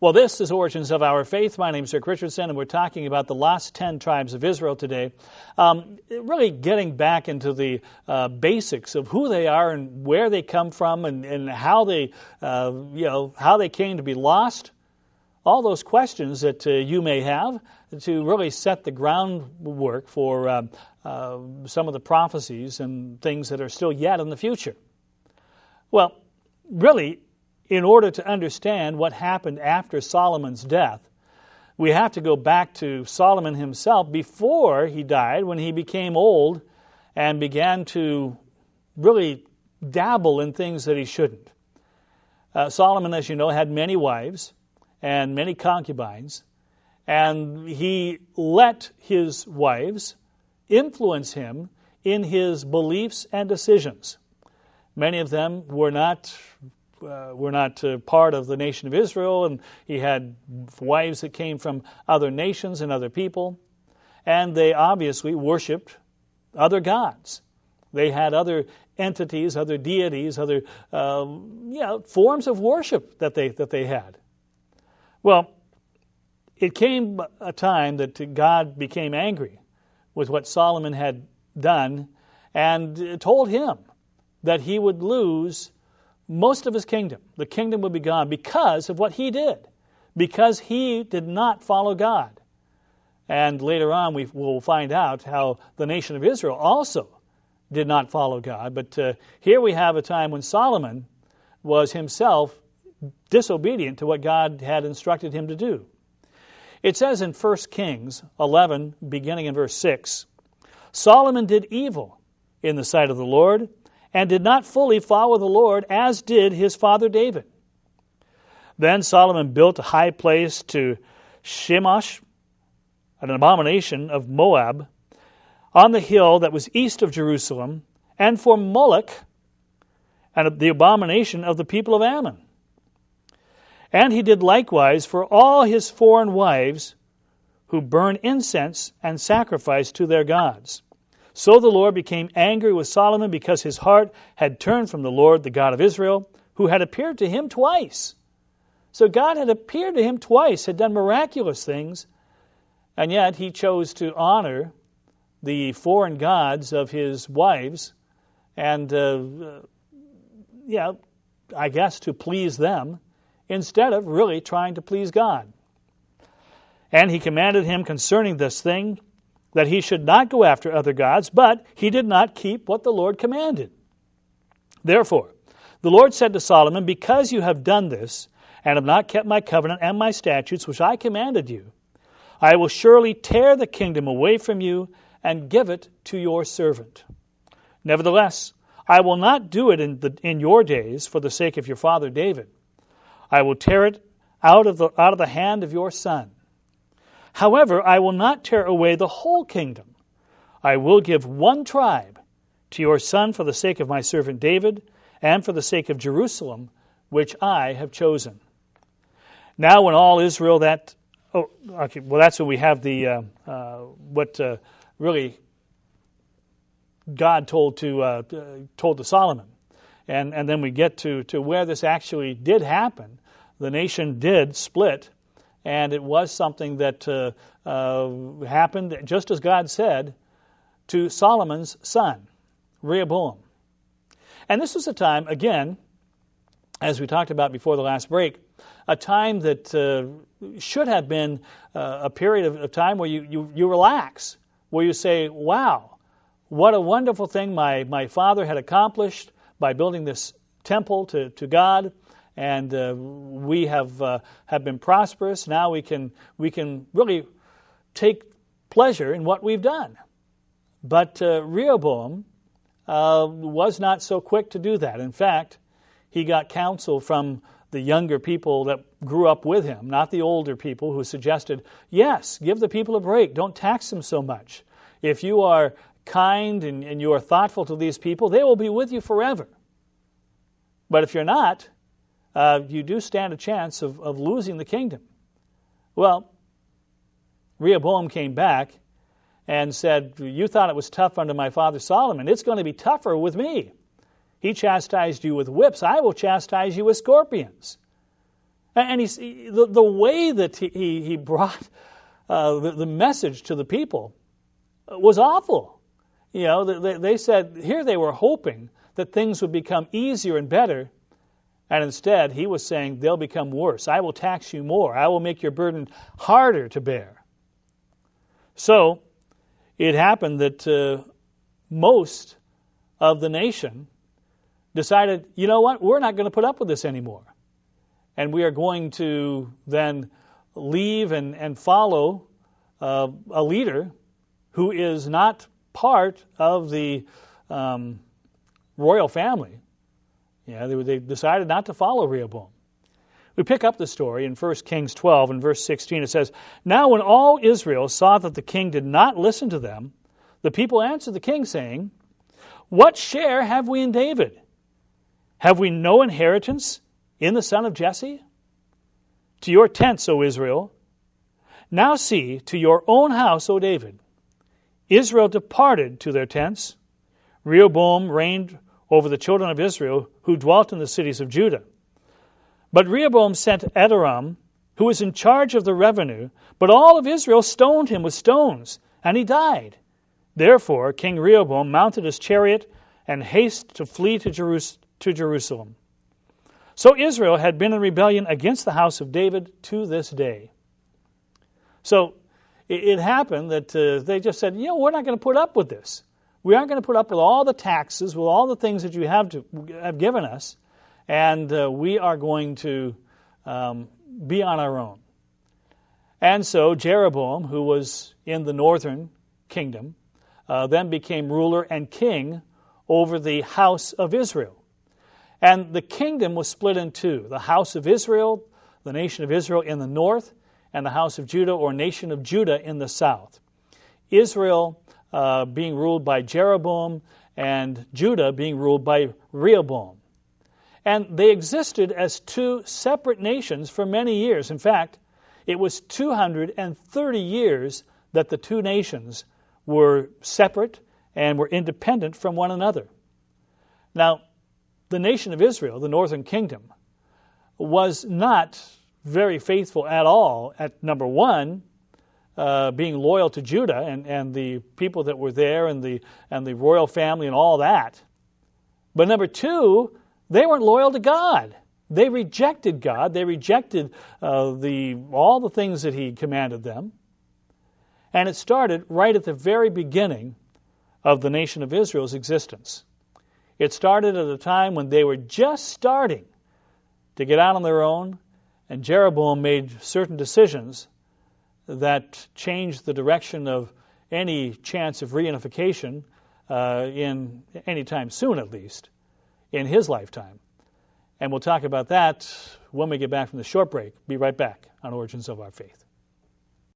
Well, this is Origins of Our Faith. My name is Rick Richardson, and we're talking about the lost 10 tribes of Israel today. Really getting back into the basics of who they are and where they come from and how they, how they came to be lost. All those questions that you may have to really set the groundwork for some of the prophecies and things that are still yet in the future. Well, really, in order to understand what happened after Solomon's death, we have to go back to Solomon himself before he died, when he became old and began to really dabble in things that he shouldn't. Solomon, as you know, had many wives and many concubines, and he let his wives influence him in his beliefs and decisions. Many of them were not part of the nation of Israel, and he had wives that came from other nations and other people, and they obviously worshipped other gods. They had other entities, other deities, other forms of worship that they had. Well, it came a time that God became angry with what Solomon had done and told him that he would lose most of his kingdom. The kingdom would be gone because of what he did, because he did not follow God. And later on we will find out how the nation of Israel also did not follow God. But here we have a time when Solomon was himself disobedient to what God had instructed him to do. It says in 1 Kings 11, beginning in verse 6, Solomon did evil in the sight of the Lord, and did not fully follow the Lord, as did his father David. Then Solomon built a high place to Chemosh, an abomination of Moab, on the hill that was east of Jerusalem, and for Moloch, and the abomination of the people of Ammon. And he did likewise for all his foreign wives, who burn incense and sacrifice to their gods. So the Lord became angry with Solomon because his heart had turned from the Lord, the God of Israel, who had appeared to him twice. So God had appeared to him twice, had done miraculous things, and yet he chose to honor the foreign gods of his wives and, I guess to please them, instead of really trying to please God. And he commanded him concerning this thing, that he should not go after other gods, but he did not keep what the Lord commanded. Therefore, the Lord said to Solomon, because you have done this, and have not kept my covenant and my statutes, which I commanded you, I will surely tear the kingdom away from you, and give it to your servant. Nevertheless, I will not do it in your days, for the sake of your father David. I will tear it out of the hand of your son. However, I will not tear away the whole kingdom. I will give one tribe to your son for the sake of my servant David, and for the sake of Jerusalem, which I have chosen. Now when all Israel that's when we have the really God told to Solomon. And then we get to where this actually did happen. The nation did split, and it was something that happened, just as God said, to Solomon's son, Rehoboam. And this was a time, again, as we talked about before the last break, a time that should have been a period of time where you relax, where you say, wow, what a wonderful thing my father had accomplished by building this temple to God. And we have been prosperous. Now we can really take pleasure in what we've done. But Rehoboam was not so quick to do that. In fact, he got counsel from the younger people that grew up with him, not the older people, who suggested, yes, give the people a break. Don't tax them so much. If you are kind and you are thoughtful to these people, they will be with you forever. But if you're not, you do stand a chance of losing the kingdom. Well, Rehoboam came back and said, you thought it was tough under my father Solomon. It's going to be tougher with me. He chastised you with whips. I will chastise you with scorpions. And the way that he brought the message to the people was awful. You know, they said here they were hoping that things would become easier and better, and instead he was saying they'll become worse. I will tax you more. I will make your burden harder to bear. So it happened that most of the nation decided, you know what, we're not going to put up with this anymore. And we are going to then leave and follow a leader who is not part of the royal family. Yeah, they decided not to follow Rehoboam. We pick up the story in 1 Kings 12 and verse 16. It says, "Now when all Israel saw that the king did not listen to them, the people answered the king, saying, 'What share have we in David? Have we no inheritance in the son of Jesse? To your tents, O Israel. Now see, to your own house, O David.' Israel departed to their tents. Rehoboam reigned over the children of Israel who dwelt in the cities of Judah. But Rehoboam sent Adoram, who was in charge of the revenue, but all of Israel stoned him with stones, and he died. Therefore King Rehoboam mounted his chariot and hasted to flee to Jerusalem. So Israel had been in rebellion against the house of David to this day." So it happened that they just said, we're not going to put up with this. We aren't going to put up with all the taxes, with all the things that you have given us, and we are going to be on our own. And so Jeroboam, who was in the northern kingdom, then became ruler and king over the house of Israel. And the kingdom was split in two: the house of Israel, the nation of Israel in the north, and the house of Judah, or nation of Judah, in the south. Israel being ruled by Jeroboam, and Judah being ruled by Rehoboam. And they existed as two separate nations for many years. In fact, it was 230 years that the two nations were separate and were independent from one another. Now, the nation of Israel, the northern kingdom, was not very faithful at all at, number one, being loyal to Judah and the people that were there and the royal family and all that. But number two, they weren't loyal to God. They rejected God. They rejected all the things that He commanded them. And it started right at the very beginning of the nation of Israel's existence. It started at a time when they were just starting to get out on their own, and Jeroboam made certain decisions that changed the direction of any chance of reunification in any time soon, at least, in his lifetime. And we'll talk about that when we get back from the short break. Be right back on Origins of Our Faith.